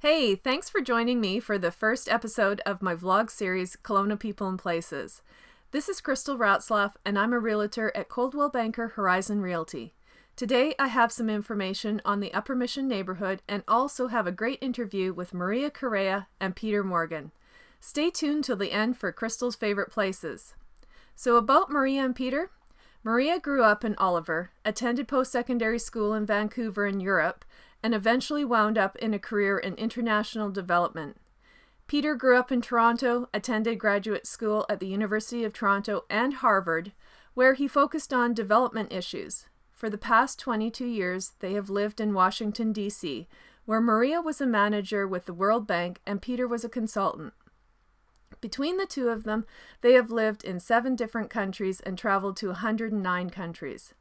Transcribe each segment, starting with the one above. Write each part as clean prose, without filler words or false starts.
Hey, thanks for joining me for the first episode of my vlog series, Kelowna People and Places. This is Crystal Ratzlaff, and I'm a realtor at Coldwell Banker Horizon Realty. Today, I have some information on the Upper Mission neighborhood and also have a great interview with Maria Correia and Peter Morgan. Stay tuned till the end for Crystal's favorite places. So about Maria and Peter. Maria grew up in Oliver, attended post-secondary school in Vancouver in Europe, and eventually wound up in a career in international development. Peter grew up in Toronto, attended graduate school at the University of Toronto and Harvard, where he focused on development issues. For the past 22 years, they have lived in Washington, D.C., where Maria was a manager with the World Bank and Peter was a consultant. Between the two of them, they have lived in 7 different countries and traveled to 109 countries.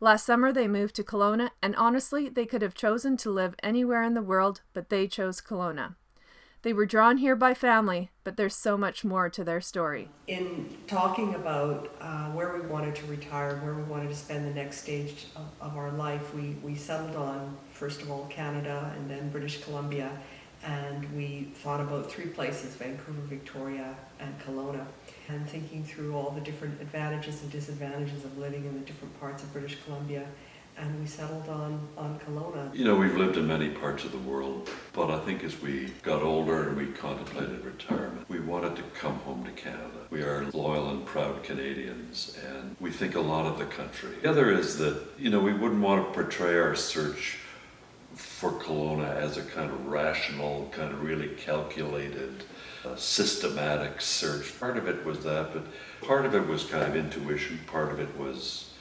Last summer, they moved to Kelowna, and honestly, they could have chosen to live anywhere in the world, but they chose Kelowna. They were drawn here by family, but there's so much more to their story. In talking about where we wanted to retire, where we wanted to spend the next stage of our life, we settled on, first of all, Canada and then British Columbia, and we thought about 3 places, Vancouver, Victoria, and Kelowna. And thinking through all the different advantages and disadvantages of living in the different parts of British Columbia, and we settled on Kelowna. You know, we've lived in many parts of the world, but I think as we got older and we contemplated retirement, we wanted to come home to Canada. We are loyal and proud Canadians, and we think a lot of the country. The other is that, you know, we wouldn't want to portray our search for Kelowna as a kind of rational, kind of really calculated, systematic search. Part of it was that, but part of it was kind of intuition. Part of it was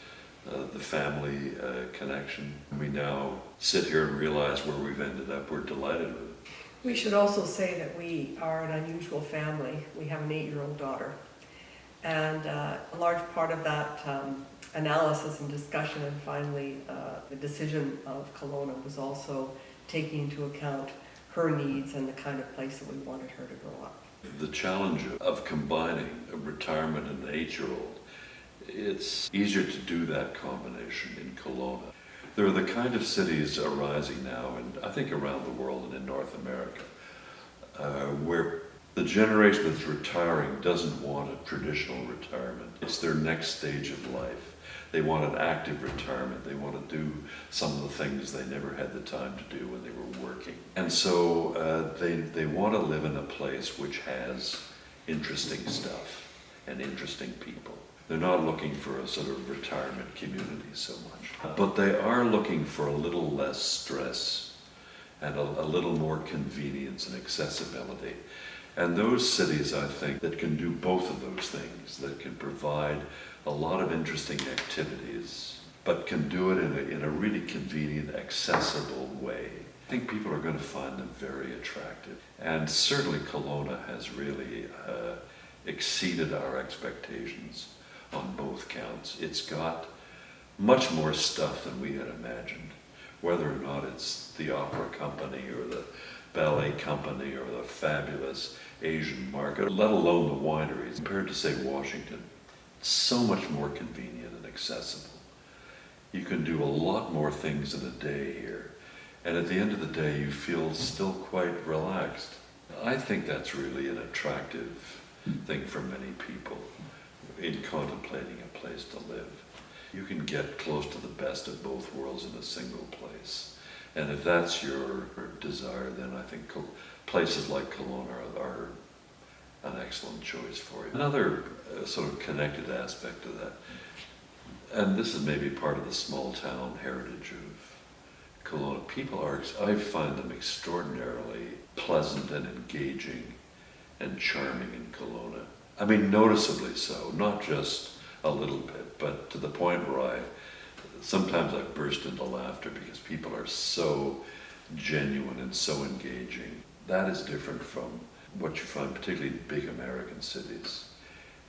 the family connection. We now sit here and realize where we've ended up. We're delighted with it. We should also say that we are an unusual family. We have an 8-year-old daughter. And a large part of that analysis and discussion and finally the decision of Kelowna was also taking into account her needs and the kind of place that we wanted her to grow up. The challenge of combining a retirement and an 8-year-old, it's easier to do that combination in Kelowna. There are the kind of cities arising now, and I think around the world and in North America, where the generation that's retiring doesn't want a traditional retirement. It's their next stage of life. They want an active retirement. They want to do some of the things they never had the time to do when they were working. And so they want to live in a place which has interesting stuff and interesting people. They're not looking for a sort of retirement community so much. But they are looking for a little less stress and a little more convenience and accessibility. And those cities, I think, that can do both of those things, that can provide a lot of interesting activities, but can do it in a really convenient, accessible way, I think people are going to find them very attractive. And certainly Kelowna has really exceeded our expectations on both counts. It's got much more stuff than we had imagined, whether or not it's the opera company or the ballet company or the fabulous Asian market, let alone the wineries. Compared to, say, Washington, so much more convenient and accessible. You can do a lot more things in a day here, and at the end of the day you feel still quite relaxed. I think that's really an attractive thing for many people in contemplating a place to live. You can get close to the best of both worlds in a single place. And if that's your desire, then I think places like Kelowna are an excellent choice for you. Another sort of connected aspect of that, and this is maybe part of the small town heritage of Kelowna, I find them extraordinarily pleasant and engaging and charming in Kelowna. I mean, noticeably so, not just a little bit, but to the point where sometimes I burst into laughter because people are so genuine and so engaging. That is different from what you find particularly in big American cities.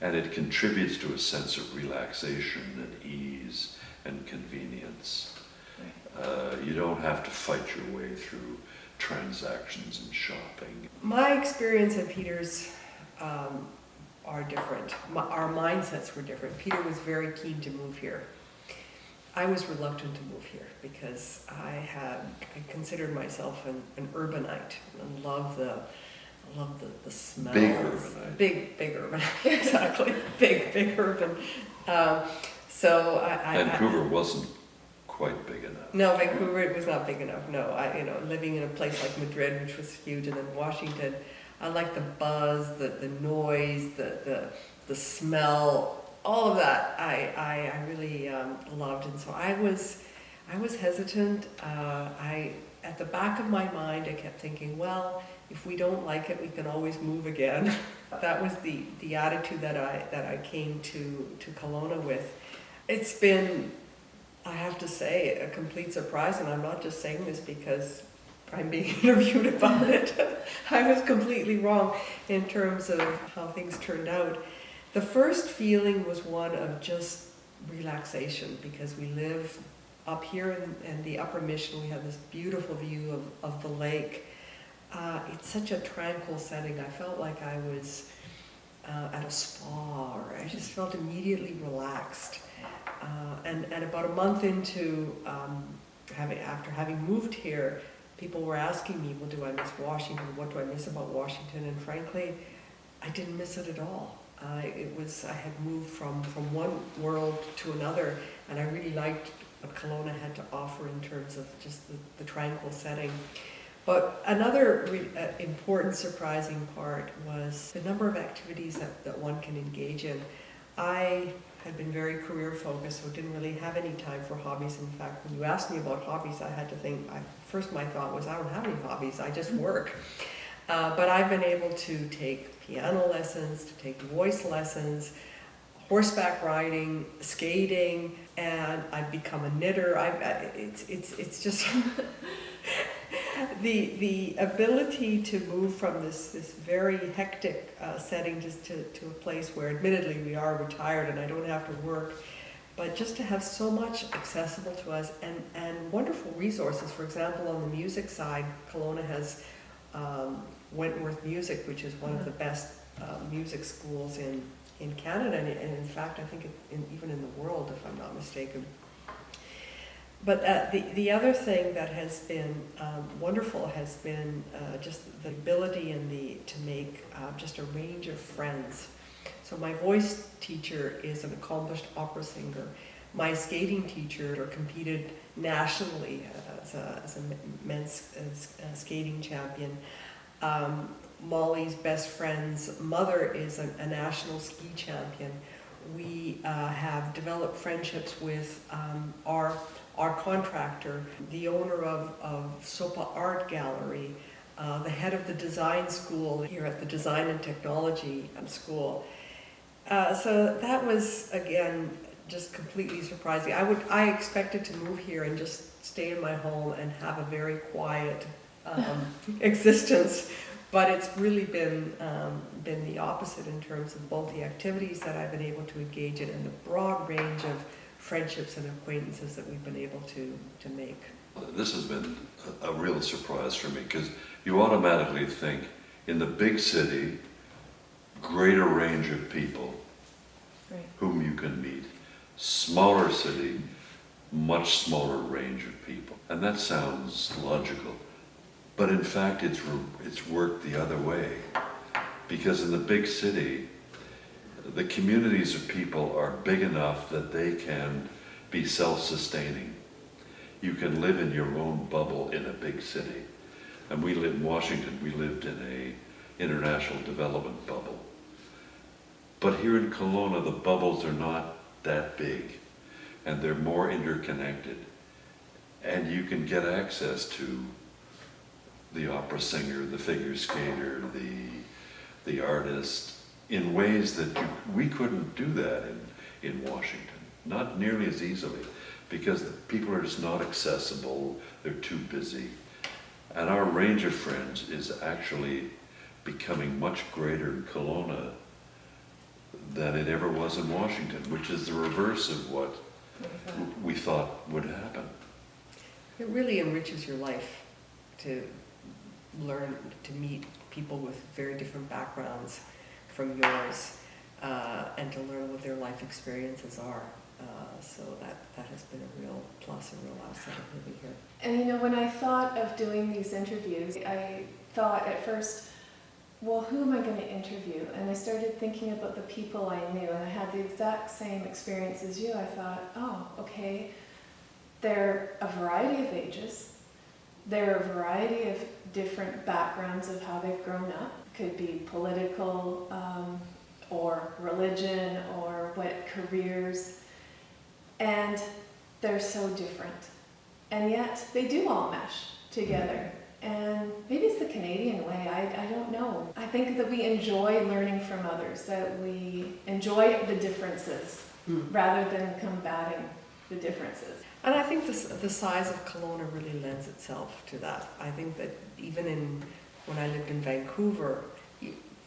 And it contributes to a sense of relaxation and ease and convenience. You don't have to fight your way through transactions and shopping. My experience at Peter's are different. Our mindsets were different. Peter was very keen to move here. I was reluctant to move here because I considered myself an urbanite and love the smells. Big urbanite. Big urbanite, exactly. big urban. So Vancouver wasn't quite big enough. No, Vancouver, it was not big enough. No, living in a place like Madrid, which was huge, and then Washington, I like the buzz, the noise, the smell, all of that. I really loved, and so I was hesitant. At the back of my mind, I kept thinking, well, if we don't like it, we can always move again. That was the attitude that I came to Kelowna with. It's been, I have to say, a complete surprise, and I'm not just saying this because I'm being interviewed about it. I was completely wrong in terms of how things turned out. The first feeling was one of just relaxation, because we live up here in the Upper Mission. We have this beautiful view of the lake. It's such a tranquil setting. I felt like I was at a spa, or I just felt immediately relaxed. And about a month into after having moved here, people were asking me, well, do I miss Washington? What do I miss about Washington? And frankly, I didn't miss it at all. I had moved from one world to another, and I really liked what Kelowna had to offer in terms of just the tranquil setting. But another important, surprising part was the number of activities that one can engage in. I had been very career focused, so didn't really have any time for hobbies. In fact, when you asked me about hobbies, I had to think, first my thought was, I don't have any hobbies, I just work. But I've been able to take piano lessons, to take voice lessons, horseback riding, skating, and I've become a knitter. It's just the ability to move from this very hectic setting just to a place where, admittedly, we are retired and I don't have to work, but just to have so much accessible to us and wonderful resources. For example, on the music side, Kelowna has Wentworth Music, which is one of the best music schools in Canada, and in fact, I think even in the world, if I'm not mistaken. But the other thing that has been wonderful has been just the ability to make just a range of friends. So my voice teacher is an accomplished opera singer. My skating teacher competed nationally as a men's skating champion. Molly's best friend's mother is a national ski champion. We have developed friendships with our contractor, the owner of Sopa Art Gallery, the head of the design school here at the Design and Technology School. So that was, again, just completely surprising. I expected to move here and just stay in my home and have a very quiet existence, but it's really been the opposite in terms of both the activities that I've been able to engage in and the broad range of friendships and acquaintances that we've been able to make. This has been a real surprise for me, because you automatically think, in the big city, greater range of people whom you can meet. Smaller city, much smaller range of people. And that sounds logical. But in fact, it's worked the other way. Because in the big city, the communities of people are big enough that they can be self-sustaining. You can live in your own bubble in a big city. And we lived in Washington, we lived in an international development bubble. But here in Kelowna, the bubbles are not that big, and they're more interconnected. And you can get access to the opera singer, the figure skater, the artist, in ways that we couldn't do that in Washington. Not nearly as easily, because the people are just not accessible, they're too busy. And our range of friends is actually becoming much greater in Kelowna than it ever was in Washington, which is the reverse of what we thought would happen. It really enriches your life to learn to meet people with very different backgrounds from yours, and to learn what their life experiences are. So that has been a real plus, a real asset of living here. And you know, when I thought of doing these interviews, I thought at first, well, who am I going to interview? And I started thinking about the people I knew, and I had the exact same experience as you. I thought, oh, okay, they're a variety of ages. They're a variety of different backgrounds of how they've grown up. Could be political or religion or what careers. And they're so different. And yet they do all mesh together. And maybe it's the Canadian way, I don't know. I think that we enjoy learning from others, that we enjoy the differences rather than combating the differences. And I think the size of Kelowna really lends itself to that. I think that even when I lived in Vancouver,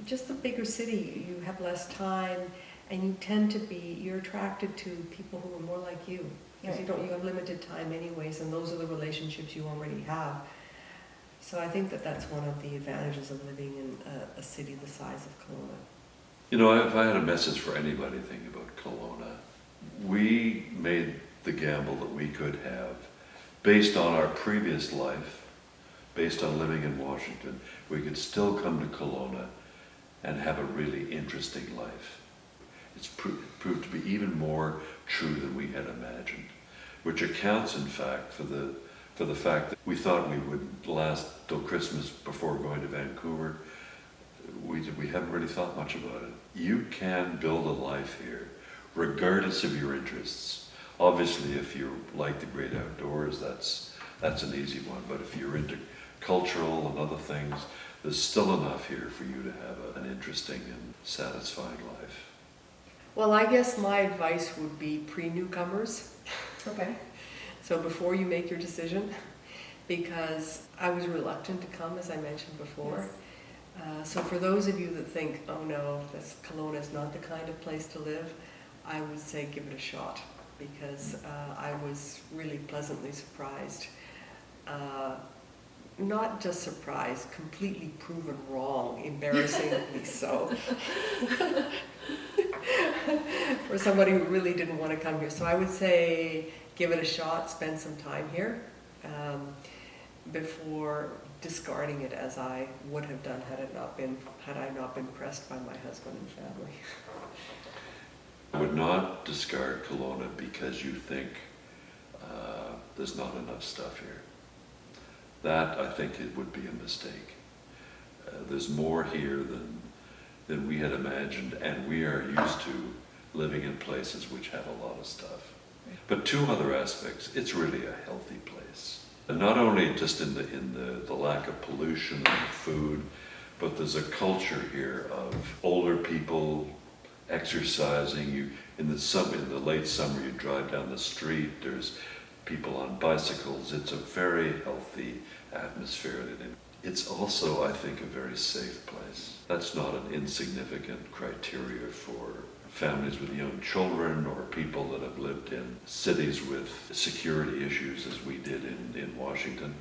just the bigger city, you have less time, and you tend to you're attracted to people who are more like you. Because you have limited time anyways, and those are the relationships you already have. So I think that's one of the advantages of living in a city the size of Kelowna. You know, if I had a message for anybody thinking about Kelowna, we made the gamble that we could have, based on our previous life, based on living in Washington, we could still come to Kelowna and have a really interesting life. It's proved to be even more true than we had imagined, which accounts, in fact, for the fact that we thought we would last till Christmas before going to Vancouver. We haven't really thought much about it. You can build a life here, regardless of your interests. Obviously, if you like the great outdoors, that's an easy one. But if you're into cultural and other things, there's still enough here for you to have an interesting and satisfying life. Well, I guess my advice would be pre-newcomers. Okay. So before you make your decision, because I was reluctant to come, as I mentioned before. Yes. So for those of you that think, oh no, Kelowna is not the kind of place to live, I would say give it a shot, because I was really pleasantly surprised. Not just surprised, completely proven wrong, embarrassingly so. For somebody who really didn't want to come here. So I would say give it a shot, spend some time here before discarding it, as I would have done had I not been pressed by my husband and family. I would not discard Kelowna because you think there's not enough stuff here. That, I think, it would be a mistake. There's more here than we had imagined, and we are used to living in places which have a lot of stuff. But two other aspects: it's really a healthy place. And not only just in the lack of pollution and the food, but there's a culture here of older people exercising. In the late summer, you drive down the street, there's people on bicycles. It's a very healthy atmosphere. It's also, I think, a very safe place. That's not an insignificant criteria for families with young children or people that have lived in cities with security issues as we did in Washington.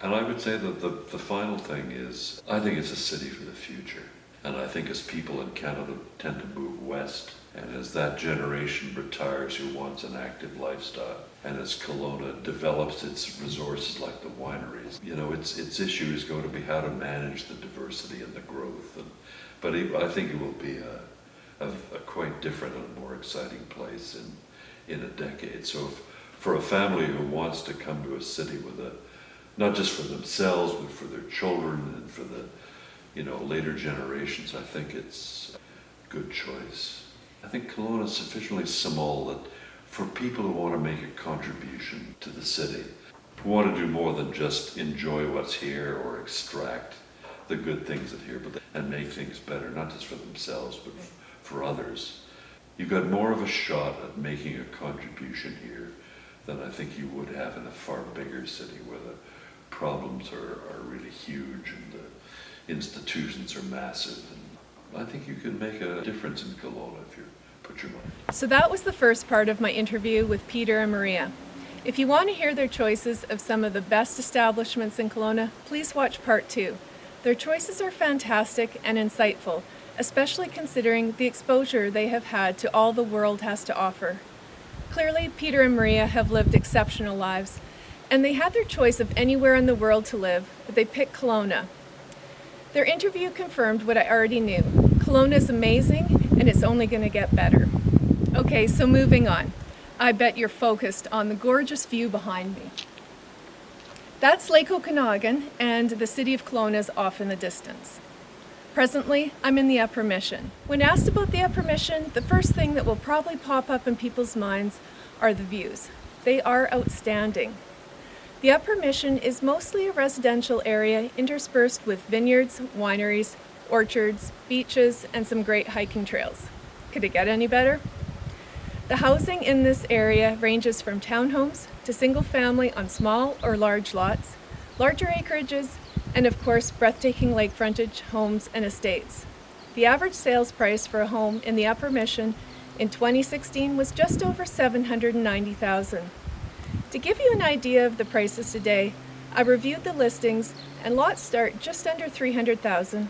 And I would say that the final thing is, I think it's a city for the future. And I think as people in Canada tend to move west, and as that generation retires who wants an active lifestyle, and as Kelowna develops its resources like the wineries, its issue is going to be how to manage the diversity and the growth. But I think it will be a quite different and more exciting place in a decade. So for a family who wants to come to a city with not just for themselves, but for their children and for the later generations, I think it's a good choice. I think Kelowna is sufficiently small that for people who want to make a contribution to the city, who want to do more than just enjoy what's here or extract the good things that here, and make things better, not just for themselves, but for others, you've got more of a shot at making a contribution here than I think you would have in a far bigger city where the problems are really huge and the institutions are massive. And I think you can make a difference in Kelowna if you put your mind. So that was the first part of my interview with Peter and Maria. If you want to hear their choices of some of the best establishments in Kelowna, please watch part 2. Their choices are fantastic and insightful, especially considering the exposure they have had to all the world has to offer. Clearly, Peter and Maria have lived exceptional lives, and they had their choice of anywhere in the world to live, but they picked Kelowna. Their interview confirmed what I already knew. Kelowna is amazing, and it's only going to get better. Okay, so moving on. I bet you're focused on the gorgeous view behind me. That's Lake Okanagan, and the city of Kelowna is off in the distance. Presently, I'm in the Upper Mission. When asked about the Upper Mission, the first thing that will probably pop up in people's minds are the views. They are outstanding. The Upper Mission is mostly a residential area interspersed with vineyards, wineries, orchards, beaches, and some great hiking trails. Could it get any better? The housing in this area ranges from townhomes to single family on small or large lots, larger acreages, and of course breathtaking lake frontage homes and estates. The average sales price for a home in the Upper Mission in 2016 was just over $790,000. To give you an idea of the prices today, I reviewed the listings, and lots start just under $300,000.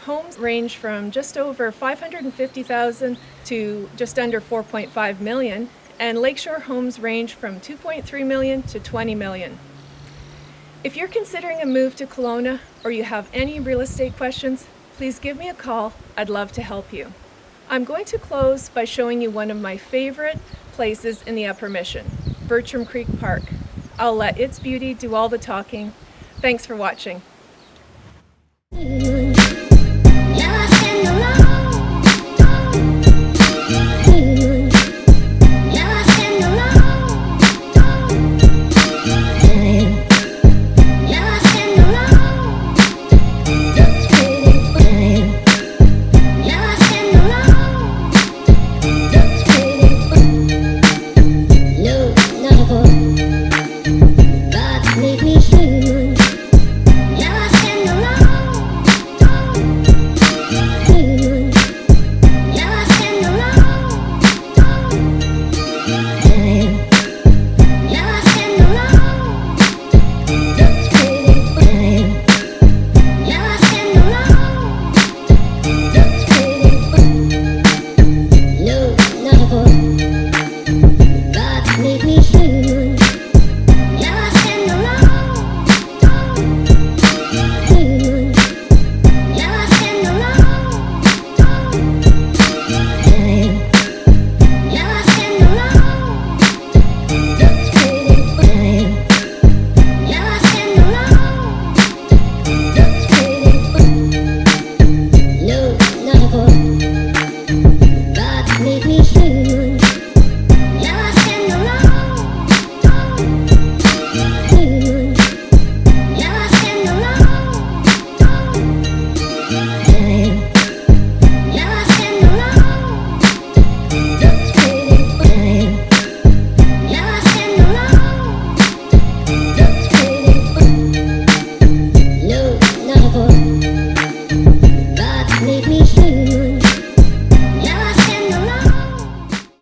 Homes range from just over $550,000 to just under $4.5 million, and lakeshore homes range from $2.3 million to $20 million. If you're considering a move to Kelowna or you have any real estate questions, please give me a call. I'd love to help you. I'm going to close by showing you one of my favorite places in the Upper Mission, Bertram Creek Park. I'll let its beauty do all the talking. Thanks for watching.